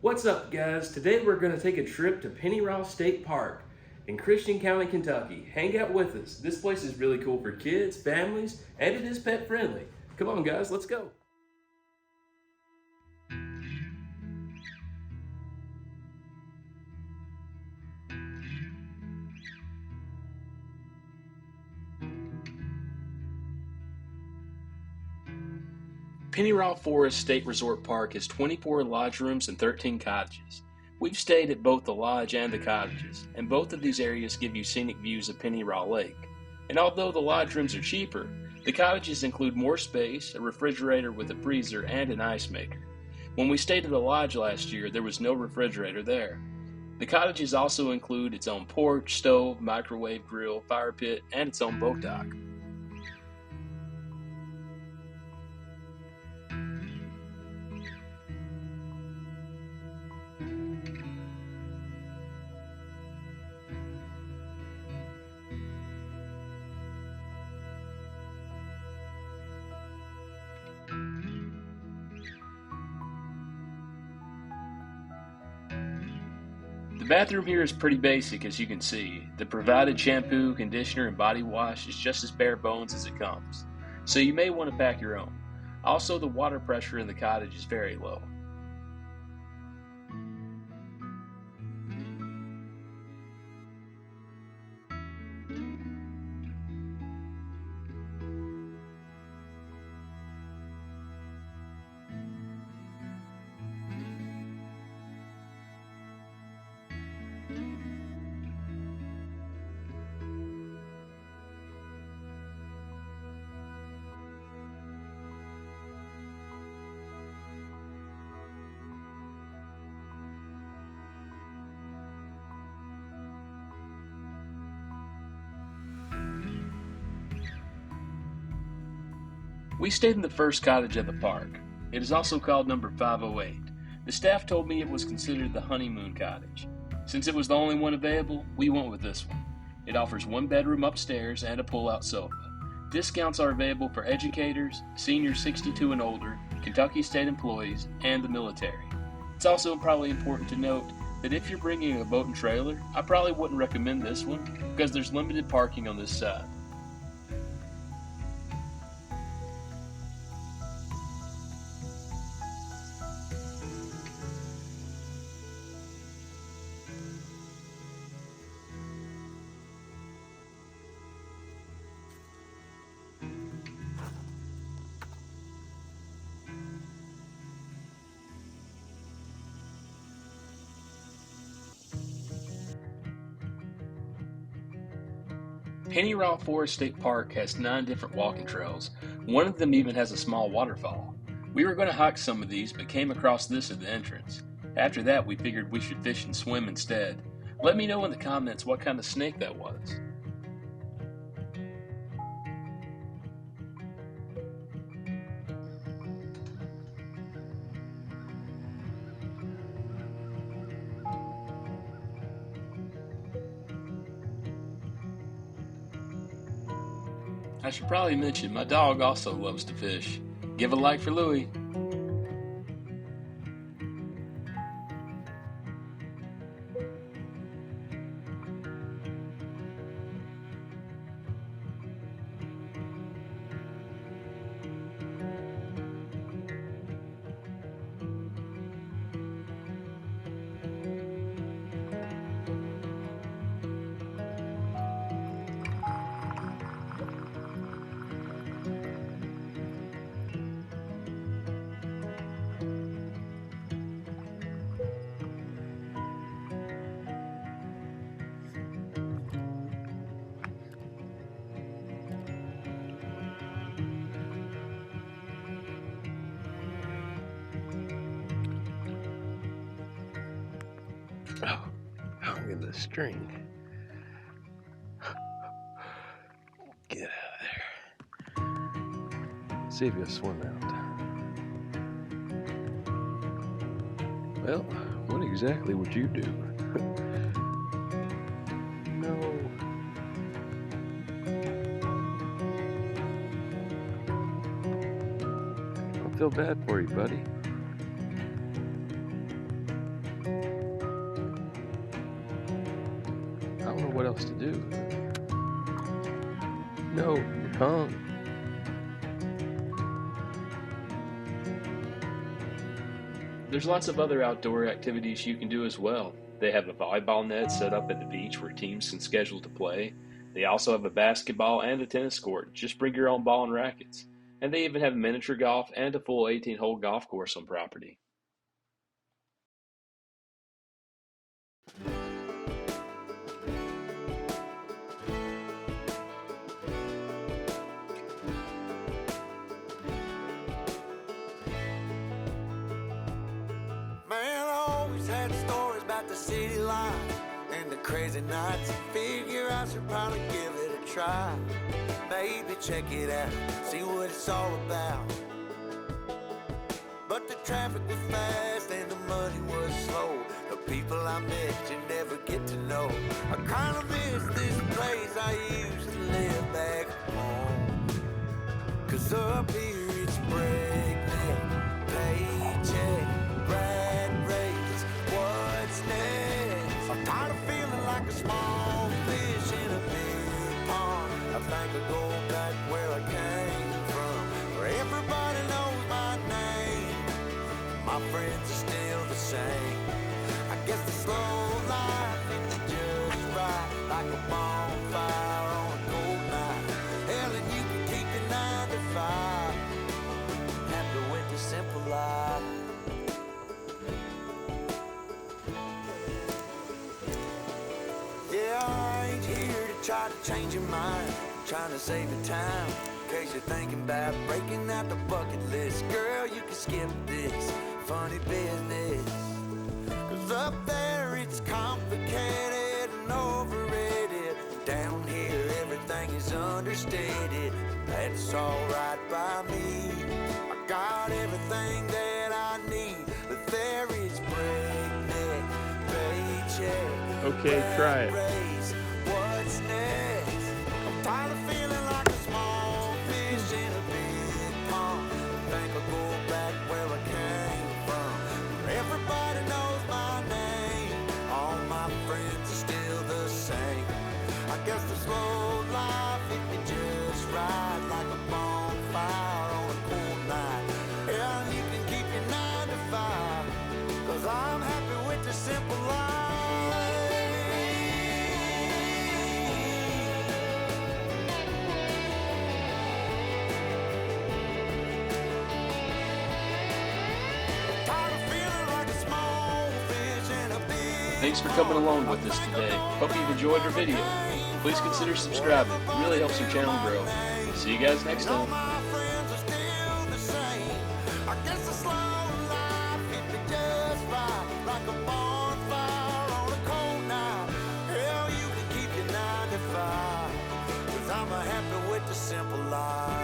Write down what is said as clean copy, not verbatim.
What's up, guys? Today we're going to take a trip to Pennyrile State Park in Christian County, Kentucky. Hang out with us. This place is really cool for kids, families, and it is pet friendly. Come on, guys, let's go. Pennyrile Forest State Resort Park has 24 lodge rooms and 13 cottages. We've stayed at both the lodge and the cottages, and both of these areas give you scenic views of Pennyrile Lake. And although the lodge rooms are cheaper, the cottages include more space, a refrigerator with a freezer, and an ice maker. When we stayed at the lodge last year, there was no refrigerator there. The cottages also include its own porch, stove, microwave grill, fire pit, and its own boat dock. The bathroom here is pretty basic, as you can see. The provided shampoo, conditioner, and body wash is just as bare bones as it comes, so you may want to pack your own. Also, the water pressure in the cottage is very low. We stayed in the first cottage at the park. It is also called number 508. The staff told me it was considered the honeymoon cottage. Since it was the only one available, we went with this one. It offers one bedroom upstairs and a pull-out sofa. Discounts are available for educators, seniors 62 and older, Kentucky State employees, and the military. It's also probably important to note that if you're bringing a boat and trailer, I probably wouldn't recommend this one because there's limited parking on this side. Pennyrile Forest State Park has 9 different walking trails. One of them even has a small waterfall. We were going to hike some of these, but came across this at the entrance. After that, we figured we should fish and swim instead. Let me know in the comments what kind of snake that was. I should probably mention, my dog also loves to fish. Give a like for Louie. Oh, look at the string. Get out of there. See if you'll swim out. Well, what exactly would you do? No. I feel bad for you, buddy. don't know what else to do. No, you're hung. There's lots of other outdoor activities you can do as well. They have a volleyball net set up at the beach where teams can schedule to play. They also have a basketball and a tennis court. Just bring your own ball and rackets. And they even have miniature golf and a full 18-hole golf course on property. Man, I always had stories about the city life and the crazy nights. Figure I should probably give it a try. Maybe check it out, see what it's all about. But the traffic was fast and the money was slow. The people I met you never get to know. I kinda miss this place I used to live back home. 'Cause up here it's breakneck, paycheck, rat race, what's next? I'm tired of feeling like a small fish in a big pond. I think I'll go back where I came from, where everybody knows my name. My friends are still the same. I guess the slow life is just right, like a bonfire on a cold night. Hell, and you can keep your 9 to 5. Happy with the simple life. Yeah, I ain't here to try to change your mind. I'm trying to save your time, in case you're thinking about breaking out the bucket list. Girl, you can skip this funny business. 'Cause up there it's complicated and overrated. Down here everything is understated. That's alright by me. I got everything that I need, but there is breakneck, paycheck. Okay, try it. Race. What's next? I'm tired of feeling like a small fish in a big pond. I think I'll go back where I came from, where everybody knows my name. All my friends are still the same. I guess the slow life hit me just right, like a bonfire on a cold night. Yeah, you can keep your 9 to 5, 'cause I'm happy with the simple life. Thanks for coming along with us today. Hope you've enjoyed our video. Please consider subscribing. It really helps our channel grow. See you guys next time. My friends are still the same. I guess the slow life hit me just right, like a bonfire on a cold night. Hell, you can keep your 9 to 5, 'cause I'm happy with the simple life.